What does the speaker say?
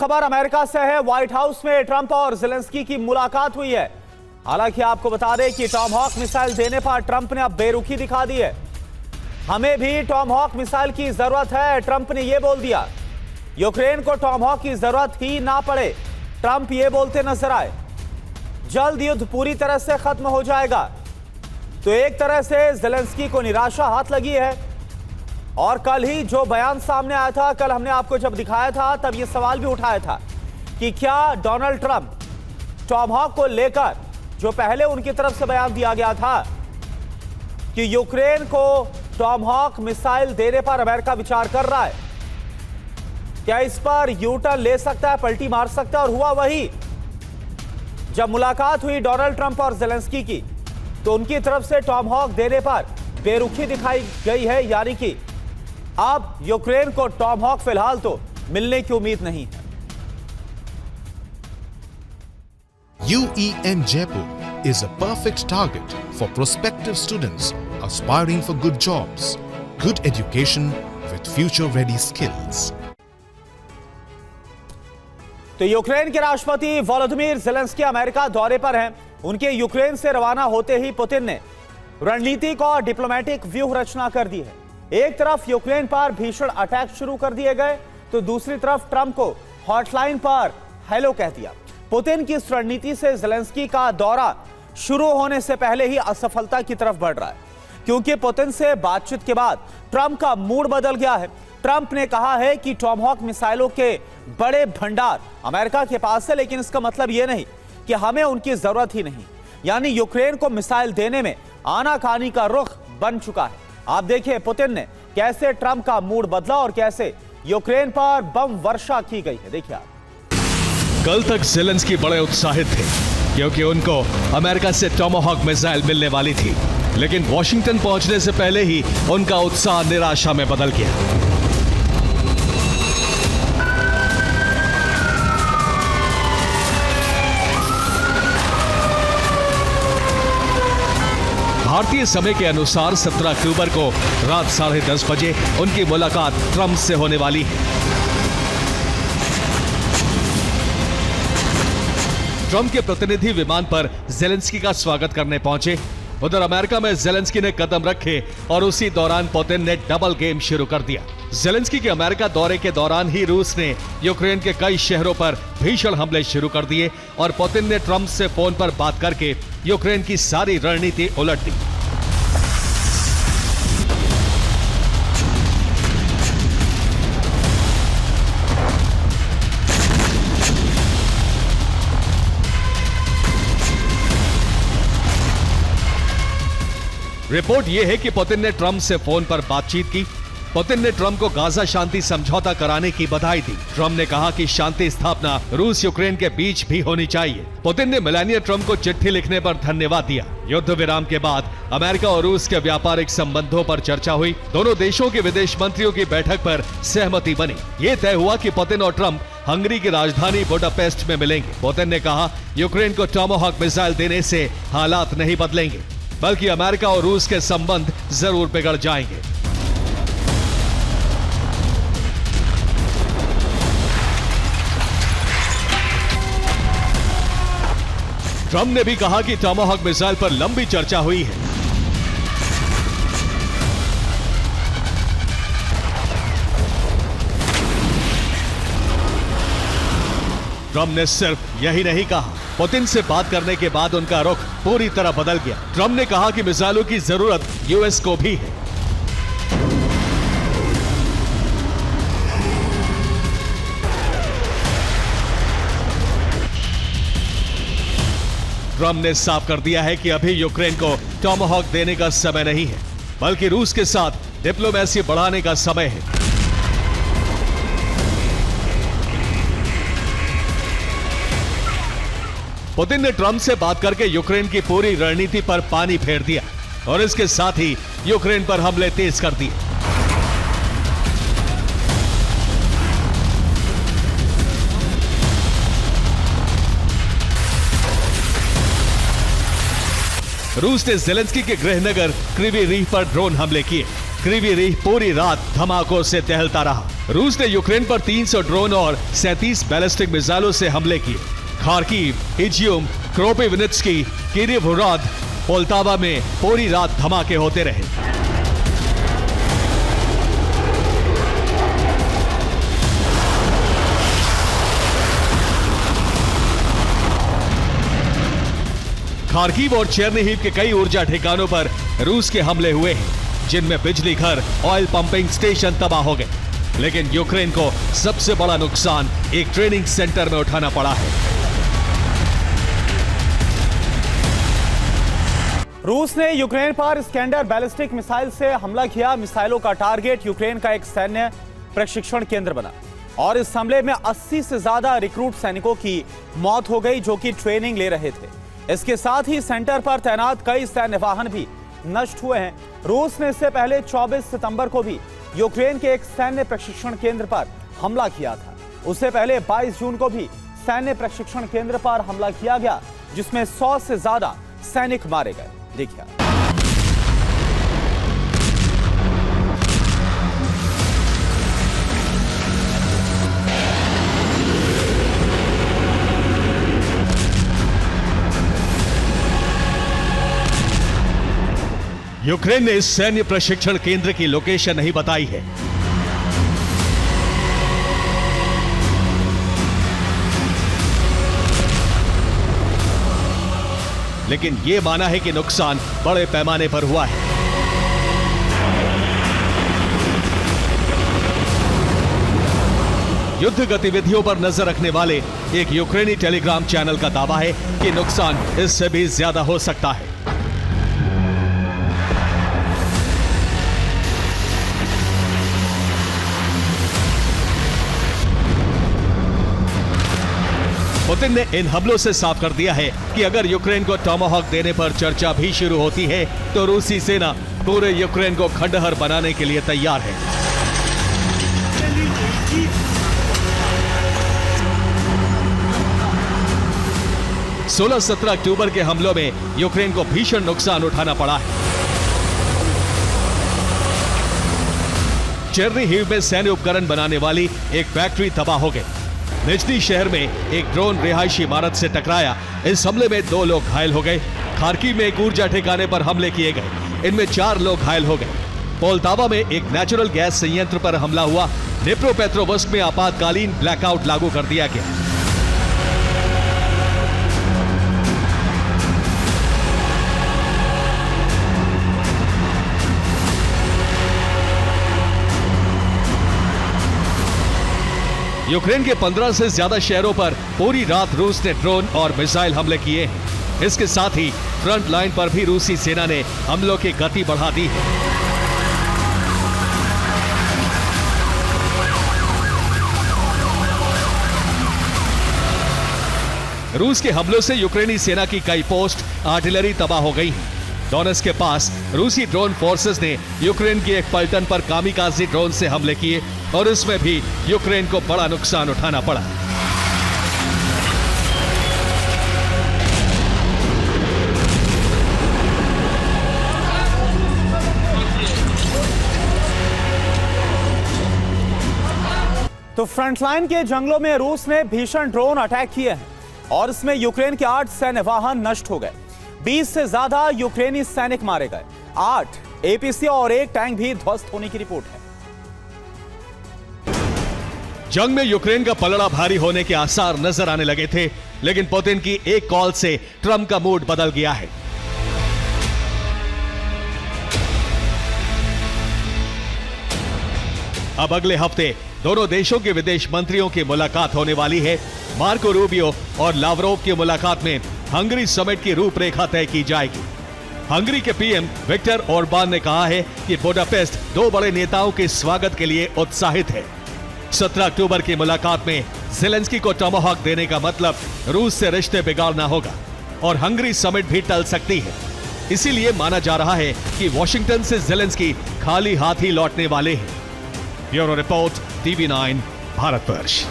खबर अमेरिका से है। व्हाइट हाउस में ट्रंप और ज़ेलेंस्की की मुलाकात हुई है। हालांकि आपको बता दें कि टॉमहॉक मिसाइल देने पर ट्रंप ने अब बेरुखी दिखा दी है। हमें भी टॉमहॉक मिसाइल की जरूरत है, ट्रंप ने यह बोल दिया। यूक्रेन को टॉमहॉक की जरूरत ही ना पड़े, ट्रंप ये बोलते नजर आए। जल्द युद्ध पूरी तरह से खत्म हो जाएगा। तो एक तरह से ज़ेलेंस्की को निराशा हाथ लगी है। और कल ही जो बयान सामने आया था, कल हमने आपको जब दिखाया था तब यह सवाल भी उठाया था कि क्या डोनाल्ड ट्रंप टॉमहॉक को लेकर, जो पहले उनकी तरफ से बयान दिया गया था कि यूक्रेन को टॉमहॉक मिसाइल देने पर अमेरिका विचार कर रहा है, क्या इस पर यू टर्न ले सकता है, पलटी मार सकता है? और हुआ वही। जब मुलाकात हुई डोनाल्ड ट्रंप और ज़ेलेंस्की की, तो उनकी तरफ से टॉमहॉक देने पर बेरुखी दिखाई गई है। यानी कि अब यूक्रेन को टॉमहॉक फिलहाल तो मिलने की उम्मीद नहीं है। UEN Jaipur is a perfect target for prospective students aspiring for good jobs, good education with future-ready skills. तो यूक्रेन के राष्ट्रपति वोलोदिमीर ज़ेलेंस्की अमेरिका दौरे पर हैं। उनके यूक्रेन से रवाना होते ही पुतिन ने रणनीतिक और डिप्लोमेटिक व्यूह रचना कर दी है। एक तरफ यूक्रेन पर भीषण अटैक शुरू कर दिए गए, तो दूसरी तरफ ट्रंप को हॉटलाइन पर हेलो कह दिया। पुतिन की इस रणनीति से ज़ेलेंस्की का दौरा शुरू होने से पहले ही असफलता की तरफ बढ़ रहा है, क्योंकि पुतिन से बातचीत के बाद ट्रंप का मूड बदल गया है। ट्रंप ने कहा है कि टॉमहॉक मिसाइलों के बड़े भंडार अमेरिका के पास है, लेकिन इसका मतलब यह नहीं कि हमें उनकी जरूरत ही नहीं। यानी यूक्रेन को मिसाइल देने में आनाकानी का रुख बन चुका है। आप देखिए पुतिन ने कैसे ट्रंप का मूड बदला और कैसे यूक्रेन पर बम वर्षा की गई है। देखिए आप। कल तक ज़ेलेंस्की बड़े उत्साहित थे क्योंकि उनको अमेरिका से टॉमहॉक मिसाइल मिलने वाली थी, लेकिन वॉशिंगटन पहुंचने से पहले ही उनका उत्साह निराशा में बदल गया। भारतीय समय के अनुसार 17 अक्टूबर को रात 10:30 बजे उनकी मुलाकात ट्रंप से होने वाली है। ट्रंप के प्रतिनिधि विमान पर ज़ेलेंस्की का स्वागत करने पहुंचे। उधर अमेरिका में ज़ेलेंस्की ने कदम रखे और उसी दौरान पुतिन ने डबल गेम शुरू कर दिया। ज़ेलेंस्की के अमेरिका दौरे के दौरान ही रूस ने यूक्रेन के कई शहरों पर भीषण हमले शुरू कर दिए और पुतिन ने ट्रंप से फोन पर बात करके यूक्रेन की सारी रणनीति उलट दी। रिपोर्ट यह है कि पुतिन ने ट्रंप से फोन पर बातचीत की। पुतिन ने ट्रंप को गाजा शांति समझौता कराने की बधाई दी। ट्रंप ने कहा कि शांति स्थापना रूस यूक्रेन के बीच भी होनी चाहिए। पुतिन ने मेलानिया ट्रंप को चिट्ठी लिखने पर धन्यवाद दिया। युद्ध विराम के बाद अमेरिका और रूस के व्यापारिक संबंधों पर चर्चा हुई। दोनों देशों के विदेश मंत्रियों की बैठक पर सहमति बनी। ये तय हुआ कि पुतिन और ट्रंप हंगरी की राजधानी बुडापेस्ट में मिलेंगे। पुतिन ने कहा यूक्रेन को टॉमहॉक मिसाइल देने से हालात नहीं बदलेंगे, बल्कि अमेरिका और रूस के संबंध जरूर बिगड़ जाएंगे। ट्रंप ने भी कहा कि टॉमहॉक मिसाइल पर लंबी चर्चा हुई है। ट्रंप ने सिर्फ यही नहीं कहा, पुतिन से बात करने के बाद उनका रुख पूरी तरह बदल गया। ट्रंप ने कहा कि मिसाइलों की जरूरत यूएस को भी है। ट्रंप ने साफ कर दिया है कि अभी यूक्रेन को टॉमहॉक देने का समय नहीं है, बल्कि रूस के साथ डिप्लोमेसी बढ़ाने का समय है। पुतिन ने ट्रंप से बात करके यूक्रेन की पूरी रणनीति पर पानी फेर दिया और इसके साथ ही यूक्रेन पर हमले तेज कर दिए। रूस ने ज़ेलेंस्की के गृहनगर क्रीवी रीह पर ड्रोन हमले किए। क्रीवी रीह पूरी रात धमाकों से दहलता रहा। रूस ने यूक्रेन पर 300 ड्रोन और 37 बैलिस्टिक मिसाइलों से हमले किए। खार्किव, इजियम, क्रोपिविनित्स्की, किरीवोह्राद, पोल्टावा में पूरी रात धमाके होते रहे। खार्किव और चेर्निहिव के कई ऊर्जा ठिकानों पर रूस के हमले हुए हैं, जिनमें बिजली घर, ऑयल पंपिंग स्टेशन तबाह हो गए। लेकिन यूक्रेन को सबसे बड़ा नुकसान एक ट्रेनिंग सेंटर में उठाना पड़ा है। रूस ने यूक्रेन पर इस्कैंडर बैलिस्टिक मिसाइल से हमला किया। मिसाइलों का टारगेट यूक्रेन का एक सैन्य प्रशिक्षण केंद्र बना और इस हमले में 80 से ज्यादा रिक्रूट सैनिकों की मौत हो गई, जो कि ट्रेनिंग ले रहे थे। इसके साथ ही सेंटर पर तैनात कई सैन्य वाहन भी नष्ट हुए हैं। रूस ने इससे पहले 24 सितंबर को भी यूक्रेन के एक सैन्य प्रशिक्षण केंद्र पर हमला किया था। उससे पहले 22 जून को भी सैन्य प्रशिक्षण केंद्र पर हमला किया गया, जिसमें 100 से ज्यादा सैनिक मारे गए। देखिए, यूक्रेन ने इस सैन्य प्रशिक्षण केंद्र की लोकेशन नहीं बताई है। लेकिन यह माना है कि नुकसान बड़े पैमाने पर हुआ है। युद्ध गतिविधियों पर नजर रखने वाले एक यूक्रेनी टेलीग्राम चैनल का दावा है कि नुकसान इससे भी ज्यादा हो सकता है। पुतिन ने इन हमलों से साफ कर दिया है कि अगर यूक्रेन को टॉमाहॉक देने पर चर्चा भी शुरू होती है तो रूसी सेना पूरे यूक्रेन को खंडहर बनाने के लिए तैयार है। सोलह 17 अक्टूबर के हमलों में यूक्रेन को भीषण नुकसान उठाना पड़ा है। चेर्निहिव में सैन्य उपकरण बनाने वाली एक फैक्ट्री तबाह हो गई। निजनी शहर में एक ड्रोन रिहायशी इमारत से टकराया। इस हमले में 2 लोग घायल हो गए। खार्किव में एक ऊर्जा ठिकाने पर हमले किए गए, इनमें 4 लोग घायल हो गए। पोल्टावा में एक नेचुरल गैस संयंत्र पर हमला हुआ। डिप्रोपेट्रोवस्क में आपातकालीन ब्लैकआउट लागू कर दिया गया। यूक्रेन के 15 से ज्यादा शहरों पर पूरी रात रूस ने ड्रोन और मिसाइल हमले किए हैं। इसके साथ ही फ्रंट लाइन पर भी रूसी सेना ने हमलों की गति बढ़ा दी है। रूस के हमलों से यूक्रेनी सेना की कई पोस्ट आर्टिलरी तबाह हो गई है। डोनेट्स्क के पास रूसी ड्रोन फोर्सेस ने यूक्रेन की एक पलटन पर कामिकाज़ी ड्रोन से हमले किए और इसमें भी यूक्रेन को बड़ा नुकसान उठाना पड़ा। तो फ्रंटलाइन के जंगलों में रूस ने भीषण ड्रोन अटैक किए हैं और इसमें यूक्रेन के 8 सैन्य वाहन नष्ट हो गए। 20 से ज्यादा यूक्रेनी सैनिक मारे गए। 8 एपीसी और 1 टैंक भी ध्वस्त होने की रिपोर्ट है। जंग में यूक्रेन का पलड़ा भारी होने के आसार नजर आने लगे थे, लेकिन पुतिन की एक कॉल से ट्रंप का मूड बदल गया है। अब अगले हफ्ते दोनों देशों के विदेश मंत्रियों की मुलाकात होने वाली है। मार्को रूबियो और लावरोव की मुलाकात में हंगरी समिट की रूपरेखा तय की जाएगी। हंगरी के पीएम विक्टर ओरबान ने कहा है कि बुडापेस्ट 2 बड़े नेताओं के स्वागत के लिए उत्साहित है। 17 अक्टूबर की मुलाकात में ज़ेलेंस्की को टॉमाहॉक देने का मतलब रूस से रिश्ते बिगाड़ना होगा और हंगरी समिट भी टल सकती है। इसीलिए माना जा रहा है कि वॉशिंगटन से ज़ेलेंस्की खाली हाथ ही लौटने वाले हैं। Bureau report, TV9 Bharatvarsh.